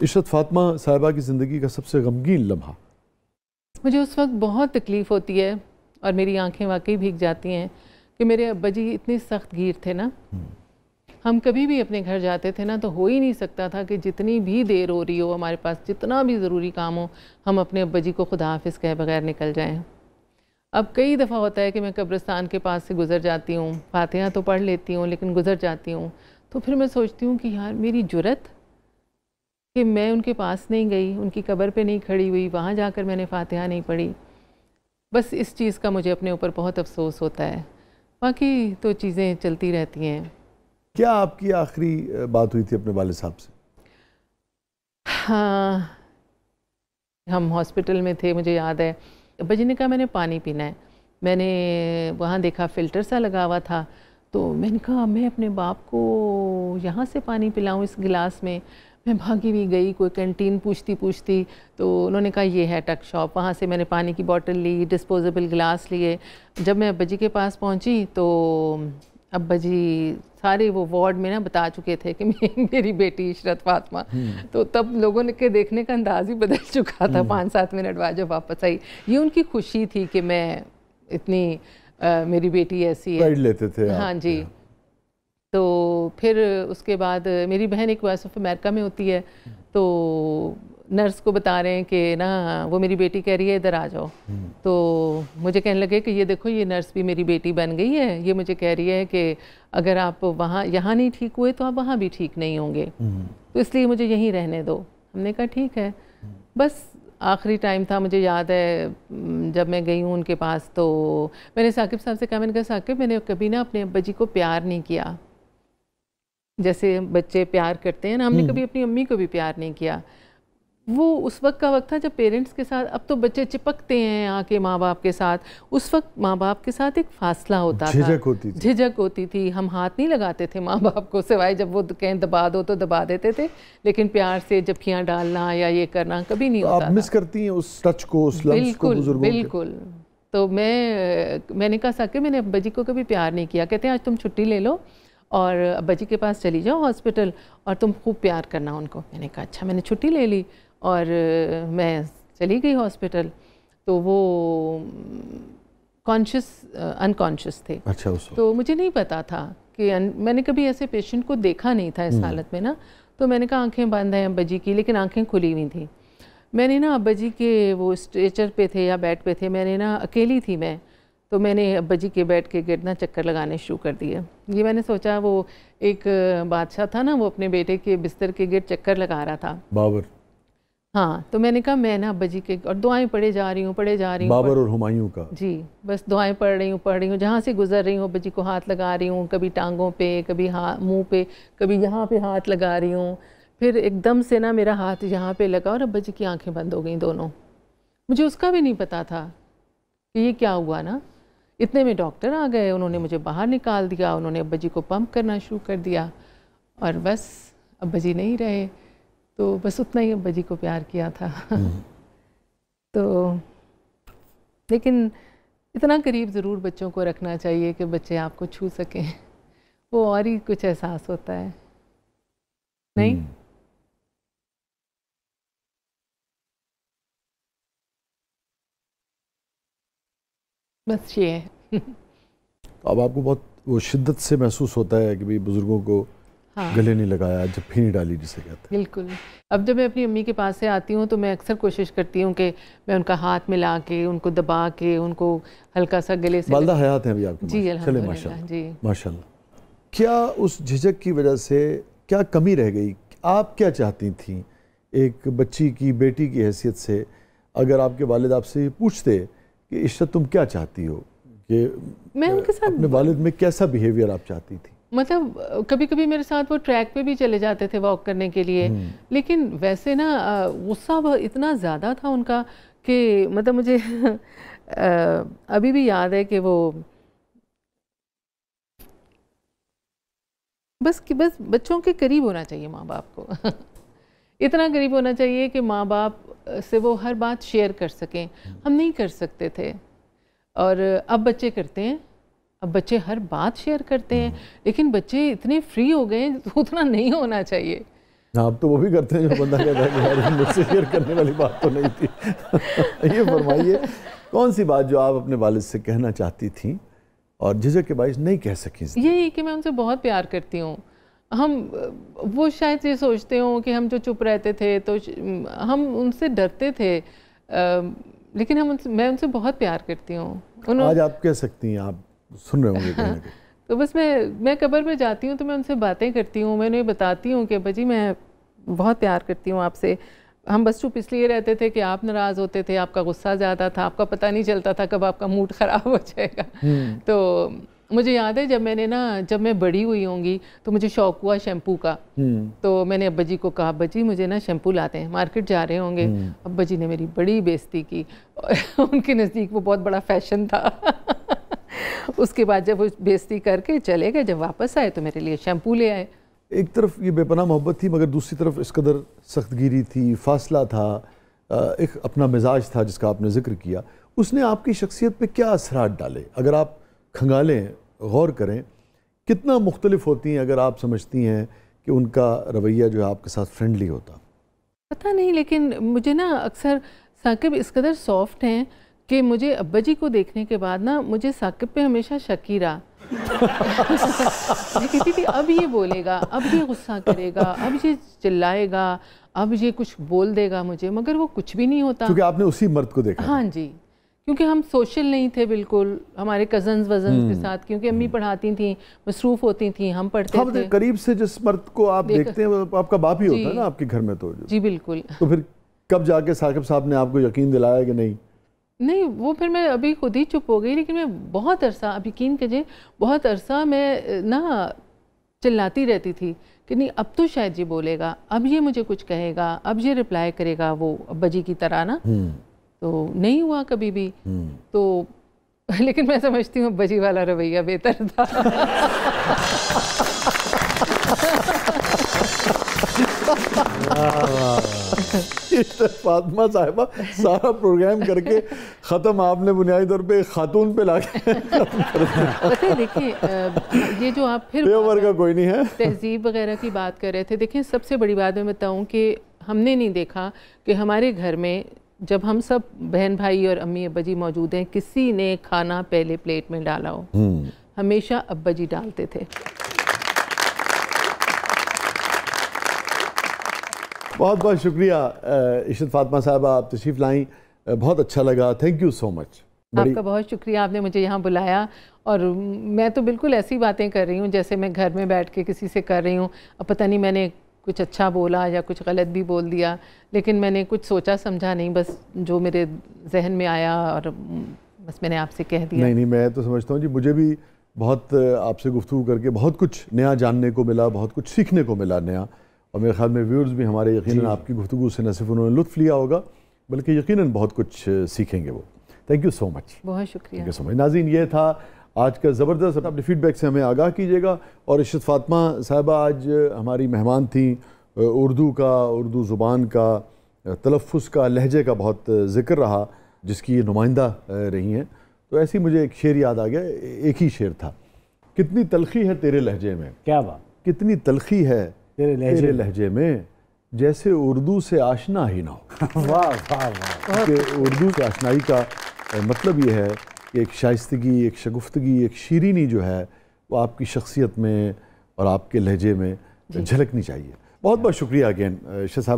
عشرت فاطمہ صاحبہ کی زندگی کا سب سے غمگین لمحہ؟ مجھے اس وقت بہت تکلیف ہوتی ہے اور میری آنکھیں واقعی بھیگ جاتی ہیں کہ میرے ابا جی اتنے سخت گیر تھے نا. ہم کبھی بھی اپنے گھر جاتے تھے نا تو ہو ہی نہیں سکتا تھا کہ جتنی بھی دیر ہو رہی ہو ہمارے پاس جتنا بھی ضروری کام ہو ہم اپنے ابا جی کو خدا حافظ کہے بغیر نکل جائیں. اب کئی دفعہ ہوتا ہے کہ میں قبرستان کے پاس سے گزر جاتی ہوں, فاتحہ تو پڑھ لیتی ہوں لیکن گزر جاتی ہوں, تو پھر میں سوچتی ہوں کہ یار میری جرت کہ میں ان کے پاس نہیں گئی, ان کی قبر پہ نہیں کھڑی ہوئی, وہاں جا کر میں نے فاتحہ نہیں پڑھی. بس اس چیز کا مجھے اپنے اوپر بہت افسوس ہوتا ہے. باقی تو چیزیں چلتی رہتی ہیں. کیا آپ کی آخری بات ہوئی تھی اپنے والد صاحب سے؟ ہاں, ہم ہاسپٹل میں تھے, مجھے یاد ہے. ابا جی نے کہا میں نے پانی پینا ہے. میں نے وہاں دیکھا فلٹر سا لگا ہوا تھا, تو میں نے کہا میں اپنے باپ کو یہاں سے پانی پلاؤں اس گلاس میں. میں بھاگی بھی گئی, کوئی کینٹین پوچھتی تو انہوں نے کہا یہ ہے ٹک شاپ. وہاں سے میں نے پانی کی بوٹل لی, ڈسپوزیبل گلاس لیے. جب میں ابا جی کے پاس پہنچی تو ابا جی سارے وہ وارڈ میں نا بتا چکے تھے کہ میری بیٹی عشرت فاطمہ. تو تب لوگوں کے دیکھنے کا انداز ہی بدل چکا تھا 5-7 منٹ بعد جب واپس آئی. یہ ان کی خوشی تھی کہ میں اتنی میری بیٹی ایسی ہے. لیتے تھے ہاں جی. تو پھر اس کے بعد میری بہن ایک وائس آف امریکہ میں ہوتی ہے, تو نرس کو بتا رہے ہیں کہ نا وہ میری بیٹی کہہ رہی ہے ادھر آ جاؤ. تو مجھے کہنے لگے کہ یہ دیکھو یہ نرس بھی میری بیٹی بن گئی ہے, یہ مجھے کہہ رہی ہے کہ اگر آپ یہاں نہیں ٹھیک ہوئے تو آپ وہاں بھی ٹھیک نہیں ہوں گے, تو اس لیے مجھے یہیں رہنے دو. ہم نے کہا ٹھیک ہے. بس آخری ٹائم تھا, مجھے یاد ہے جب میں گئی ہوں ان کے پاس تو میں نے ثاقب صاحب سے کہا, میں نے کہا ثاقب میں نے کبھی نا اپنے ابا جی کو پیار نہیں کیا جیسے بچے پیار کرتے ہیں نا, ہم نے کبھی اپنی امی کو بھی پیار نہیں کیا. وہ اس وقت کا وقت تھا جب پیرنٹس کے ساتھ, اب تو بچے چپکتے ہیں آ کے ماں باپ کے ساتھ, اس وقت ماں باپ کے ساتھ ایک فاصلہ ہوتا تھا, جھجک ہوتی تھی. ہم ہاتھ نہیں لگاتے تھے ماں باپ کو, سوائے جب وہ کہیں دبا دو تو دبا دیتے تھے, لیکن پیار سے جھپکیاں ڈالنا یا یہ کرنا کبھی نہیں ہوتا. آپ مس کرتی ہیں اس ٹچ کو, اس لمس کو بزرگوں کے؟ بالکل. تو میں نے کہا ثاقب میں نے ابا جی کو کبھی پیار نہیں کیا. کہتے ہیں آج تم چھٹی لے لو اور ابا جی کے پاس چلی جاؤ ہاسپٹل اور تم خوب پیار کرنا ان کو. میں نے کہا اچھا. میں نے چھٹی لے لی اور میں چلی گئی ہاسپٹل. تو وہ انکانشیس تھے. اچھا. تو مجھے نہیں پتا تھا کہ میں نے کبھی ایسے پیشنٹ کو دیکھا نہیں تھا اس حالت میں نا. تو میں نے کہا آنکھیں بند ہیں ابا جی کی, لیکن آنکھیں کھلی ہوئی تھیں. میں نے نا ابا جی کے وہ اسٹریچر پہ تھے یا بیڈ پہ تھے, میں نے نا اکیلی تھی میں, تو میں نے ابا جی کے بیڈ کے گرد نا چکر لگانے شروع کر دیے. یہ میں نے سوچا وہ ایک بادشاہ تھا نا, وہ اپنے بیٹے کے بستر کے گرد چکر لگا رہا تھا, بابر. ہاں. تو میں نے کہا میں نا ابا جی کے, اور دعائیں پڑھے جا رہی ہوں بابر اور ہمایوں کا. جی بس دعائیں پڑھ رہی ہوں, جہاں سے گزر رہی ہوں ابا جی کو ہاتھ لگا رہی ہوں, کبھی ٹانگوں پہ, کبھی منہ پہ, کبھی یہاں پہ ہاتھ لگا رہی ہوں. پھر ایک دم سے نا میرا ہاتھ یہاں پہ لگا اور ابا جی کی آنکھیں بند ہو گئیں دونوں. مجھے اس کا بھی نہیں پتا تھا کہ یہ کیا ہوا نا. اتنے میں ڈاکٹر آ گئے, انہوں نے مجھے باہر نکال دیا, انہوں نے ابا جی کو پمپ کرنا شروع کر دیا, اور بس ابا جی نہیں رہے. تو بس اتنا ہی ابا جی کو پیار کیا تھا. تو لیکن اتنا قریب ضرور بچوں کو رکھنا چاہیے کہ بچے آپ کو چھو سکیں, وہ اور ہی کچھ احساس ہوتا ہے نہیں. بس یہ ہے. اب آپ کو بہت وہ شدت سے محسوس ہوتا ہے کہ بزرگوں کو گلے نہیں لگایا, جب نہیں ڈالی جسے کہتے ہیں. بالکل. اب جب میں اپنی امی کے پاس سے آتی ہوں تو میں اکثر کوشش کرتی ہوں کہ میں ان کا ہاتھ ملا کے, ان کو دبا کے, ان کو ہلکا سا گلے سے. والدہ حیات ہیں ابھی آپ کی؟ جی الحمدللہ. ماشاءاللہ. جی ماشاءاللہ. کیا اس جھجک کی وجہ سے کیا کمی رہ گئی؟ آپ کیا چاہتی تھیں ایک بچی کی, بیٹی کی حیثیت سے, اگر آپ کے والد آپ سے پوچھتے کہ عشرت تم کیا چاہتی ہو, کہ میں ان کے ساتھ اپنے والد میں کیسا بیہیویئر آپ چاہتی تھی؟ مطلب کبھی کبھی میرے ساتھ وہ ٹریک پہ بھی چلے جاتے تھے واک کرنے کے لیے, لیکن ویسے نا غصہ اتنا زیادہ تھا ان کا کہ مطلب مجھے ابھی بھی یاد ہے کہ وہ بس بچوں کے قریب ہونا چاہیے ماں باپ کو. اتنا قریب ہونا چاہیے کہ ماں باپ سے وہ ہر بات شیئر کر سکیں. ہم نہیں کر سکتے تھے, اور اب بچے کرتے ہیں, اب بچے ہر بات شیئر کرتے ہیں, لیکن بچے اتنے فری ہو گئے, اتنا نہیں ہونا چاہیے. ہاں اب تو وہ بھی کرتے ہیں جو بندہ کہتا ہے کہ یار مجھ سے شیئر کرنے والی بات تو نہیں تھی. یہ فرمائیے کون سی بات جو آپ اپنے والد سے کہنا چاہتی تھیں اور جھجک کے باعث نہیں کہہ سکیں؟ یہی کہ میں ان سے بہت پیار کرتی ہوں. وہ شاید یہ سوچتے ہوں کہ ہم جو چپ رہتے تھے تو ہم ان سے ڈرتے تھے، لیکن میں ان سے بہت پیار کرتی ہوں. آج آپ کہہ سکتی ہیں، آپ سن رہے ہوں گے کہیں نہ کہیں. تو بس میں قبر پہ جاتی ہوں تو میں ان سے باتیں کرتی ہوں، میں انہیں بتاتی ہوں کہ ابا جی میں بہت پیار کرتی ہوں آپ سے. ہم بس چپ اس لیے رہتے تھے کہ آپ ناراض ہوتے تھے، آپ کا غصہ زیادہ تھا، آپ کا پتہ نہیں چلتا تھا کب آپ کا موڈ خراب ہو جائے گا. تو مجھے یاد ہے جب میں بڑی ہوئی ہوں گی تو مجھے شوق ہوا شیمپو کا. تو میں نے ابا جی کو کہا ابا جی مجھے نا شیمپو لاتے ہیں، مارکیٹ جا رہے ہوں گے. ابا جی نے میری بڑی بےزتی کی، ان کے نزدیک وہ بہت بڑا فیشن تھا. اس کے بعد جب وہ بےزتی کر کے چلے گئے، جب واپس آئے تو میرے لیے شیمپو لے آئے. ایک طرف یہ بے پناہ محبت تھی، مگر دوسری طرف اس قدر سخت گیری تھی، فاصلہ تھا، ایک اپنا مزاج تھا جس کا آپ نے ذکر کیا. اس نے آپ کی شخصیت پہ کیا اثرات ڈالے؟ اگر آپ کھنگالیں، غور کریں، کتنا مختلف ہوتی ہیں اگر آپ سمجھتی ہیں کہ ان کا رویہ جو ہے آپ کے ساتھ فرینڈلی ہوتا؟ پتہ نہیں، لیکن مجھے نا اکثر ثاقب اس قدر سافٹ ہیں کہ مجھے ابا جی کو دیکھنے کے بعد نا مجھے ثاقب پہ ہمیشہ شک ہی رہا. میں کہتی تھی اب یہ بولے گا، اب یہ غصہ کرے گا، اب یہ چلائے گا، اب یہ کچھ بول دے گا مجھے، مگر وہ کچھ بھی نہیں ہوتا. کیونکہ آپ نے اسی مرد کو دیکھا. ہاں جی، کیونکہ ہم سوشل نہیں تھے بالکل ہمارے کزنز کے ساتھ، کیونکہ امی پڑھاتی تھیں، مصروف ہوتی تھیں، ہم پڑھتے تھے. قریب سے جس مرد کو آپ دیکھتے ہیں وہ آپ کا باپ ہی ہوتا ہے نا آپ کے گھر میں. تو جی بالکل. تو پھر کب جا کے ثاقب صاحب نے آپ کو یقین دلایا کہ نہیں؟ نہیں، وہ پھر میں ابھی خود ہی چپ ہو گئی، لیکن میں بہت عرصہ، اب یقین کیجئے بہت عرصہ میں نا چلاتی رہتی تھی کہ نہیں اب تو شاید یہ بولے گا، اب یہ مجھے کچھ کہے گا، اب یہ رپلائی کرے گا وہ ابا جی کی طرح نا. تو نہیں ہوا کبھی بھی. تو لیکن میں سمجھتی ہوں ابا جی والا رویہ بہتر تھا. فاطمہ صاحبہ سارا پروگرام کر کے ختم آپ نے بنیادی طور پہ خاتون پہ لا کے پتہ ہے. دیکھیں یہ جو آپ پھر کا کوئی نہیں ہے تہذیب وغیرہ کی بات کر رہے تھے، دیکھیں سب سے بڑی بات میں بتاؤں کہ ہم نے نہیں دیکھا کہ ہمارے گھر میں جب ہم سب بہن بھائی اور امی ابا جی موجود ہیں کسی نے کھانا پہلے پلیٹ میں ڈالا ہو. ہمیشہ ابا جی ڈالتے تھے. بہت بہت شکریہ عشرت فاطمہ صاحبہ، آپ تشریف لائیں، بہت اچھا لگا. تھینک یو سو مچ. آپ کا بہت شکریہ، آپ نے مجھے یہاں بلایا. اور میں تو بالکل ایسی باتیں کر رہی ہوں جیسے میں گھر میں بیٹھ کے کسی سے کر رہی ہوں. اب پتہ نہیں میں نے کچھ اچھا بولا یا کچھ غلط بھی بول دیا، لیکن میں نے کچھ سوچا سمجھا نہیں، بس جو میرے ذہن میں آیا اور بس میں نے آپ سے کہہ دیا. نہیں میں تو سمجھتا ہوں جی مجھے بھی بہت آپ سے گفتگو کر کے بہت کچھ نیا جاننے کو ملا، بہت کچھ سیکھنے کو ملا نیا. اور میرے خیال میں ویورز بھی ہمارے یقیناً آپ کی گفتگو سے نہ صرف انہوں نے لطف لیا ہوگا بلکہ یقیناً بہت کچھ سیکھیں گے وہ. تھینک یو سو مچ. بہت شکریہ. تھینک یو سو مچ. ناظرین یہ تھا آج کا زبردست. اپنے فیڈ بیک سے ہمیں آگاہ کیجیے گا. اور عشرت فاطمہ صاحبہ آج ہماری مہمان تھیں. اردو زبان کا، تلفظ کا، لہجے کا بہت ذکر رہا جس کی یہ نمائندہ رہی ہیں. تو ایسی مجھے ایک شعر یاد آ گیا، ایک ہی شعر تھا. کتنی تلخی ہے تیرے لہجے میں، کیا بات، کتنی تلخی ہے تیرے لہجے میں، جیسے اردو سے آشنا ہی نہ ہو. واہ واہ واہ. کہ اردو سے آشنائی کا مطلب یہ ہے کہ ایک شائستگی، ایک شگفتگی، ایک شیرینی جو ہے وہ آپ کی شخصیت میں اور آپ کے لہجے میں جھلکنی چاہیے. بہت بہت شکریہ اگین شاہ صاحب.